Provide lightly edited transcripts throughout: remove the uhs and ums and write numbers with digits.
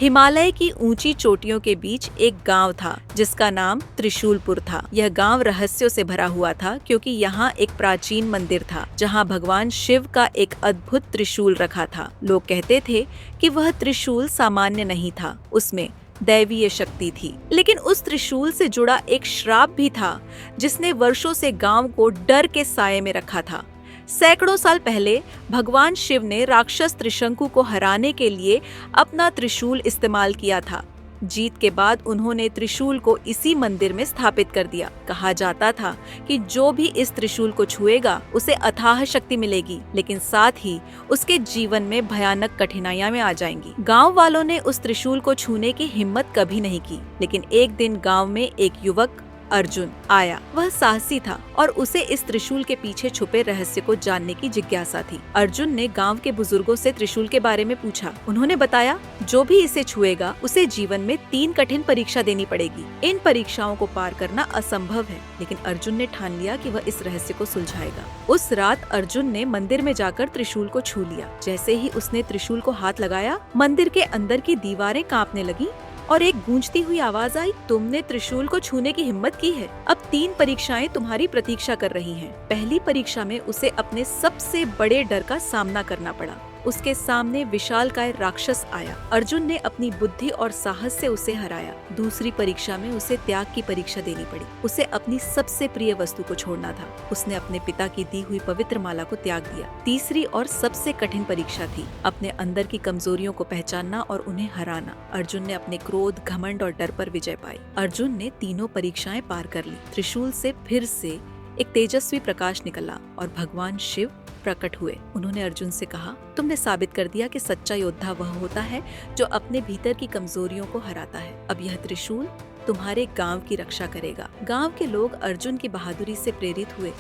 हिमालय की ऊंची चोटियों के बीच एक गांव था जिसका नाम त्रिशूलपुर था। यह गांव रहस्यों से भरा हुआ था क्योंकि यहाँ एक प्राचीन मंदिर था जहाँ भगवान शिव का एक अद्भुत त्रिशूल रखा था। लोग कहते थे कि वह त्रिशूल सामान्य नहीं था, उसमें दैवीय शक्ति थी। लेकिन उस त्रिशूल से जुड़ा एक श्राप भी था जिसने वर्षों से गांव को डर के साये में रखा था। सैकड़ों साल पहले भगवान शिव ने राक्षस त्रिशंकु को हराने के लिए अपना त्रिशूल इस्तेमाल किया था। जीत के बाद उन्होंने त्रिशूल को इसी मंदिर में स्थापित कर दिया। कहा जाता था कि जो भी इस त्रिशूल को छुएगा उसे अथाह शक्ति मिलेगी, लेकिन साथ ही उसके जीवन में भयानक कठिनाइयां में आ जाएंगी। गांव वालों ने उस त्रिशूल को छूने की हिम्मत कभी नहीं की, लेकिन एक दिन गांव में एक युवक अर्जुन आया। वह साहसी था और उसे इस त्रिशूल के पीछे छुपे रहस्य को जानने की जिज्ञासा थी। अर्जुन ने गांव के बुजुर्गों से त्रिशूल के बारे में पूछा। उन्होंने बताया, जो भी इसे छुएगा उसे जीवन में 3 कठिन परीक्षा देनी पड़ेगी। इन परीक्षाओं को पार करना असंभव है, लेकिन अर्जुन ने ठान लिया कि वह इस रहस्य को सुलझाएगा। उस रात अर्जुन ने मंदिर में जाकर त्रिशूल को छू लिया। जैसे ही उसने त्रिशूल को हाथ लगाया, मंदिर के अंदर की दीवारें कांपने लगी और एक गूंजती हुई आवाज आई, तुमने त्रिशूल को छूने की हिम्मत की है। अब 3 परीक्षाएं तुम्हारी प्रतीक्षा कर रही हैं। पहली परीक्षा में उसे अपने सबसे बड़े डर का सामना करना पड़ा। उसके सामने विशालकाय राक्षस आया। अर्जुन ने अपनी बुद्धि और साहस से उसे हराया। दूसरी परीक्षा में उसे त्याग की परीक्षा देनी पड़ी। उसे अपनी सबसे प्रिय वस्तु को छोड़ना था। उसने अपने पिता की दी हुई पवित्र माला को त्याग दिया। तीसरी और सबसे कठिन परीक्षा थी अपने अंदर की कमजोरियों को पहचानना और उन्हें हराना। अर्जुन ने अपने क्रोध, घमंड और डर पर विजय पाई। अर्जुन ने तीनों परीक्षाएं पार कर ली। त्रिशूल से फिर से एक तेजस्वी प्रकाश निकला और भगवान शिव प्रकट हुए। उन्होंने अर्जुन से कहा, तुमने साबित कर दिया कि सच्चा योद्धा वह होता है जो अपने भीतर की कमजोरियों को हराता है। अब यह त्रिशूल तुम्हारे गांव की रक्षा करेगा। गांव के लोग अर्जुन की बहादुरी से प्रेरित हुए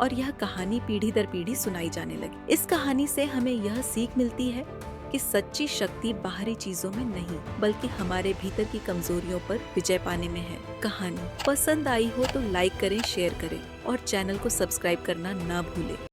और यह कहानी पीढ़ी दर पीढ़ी सुनाई जाने लगी। इस कहानी से हमें यह सीख मिलती है कि सच्ची शक्ति बाहरी चीजों में नहीं, बल्कि हमारे भीतर की कमजोरियों पर विजय पाने में है। कहानी पसंद आई हो तो लाइक करें, शेयर करें और चैनल को सब्सक्राइब करना ना भूलें।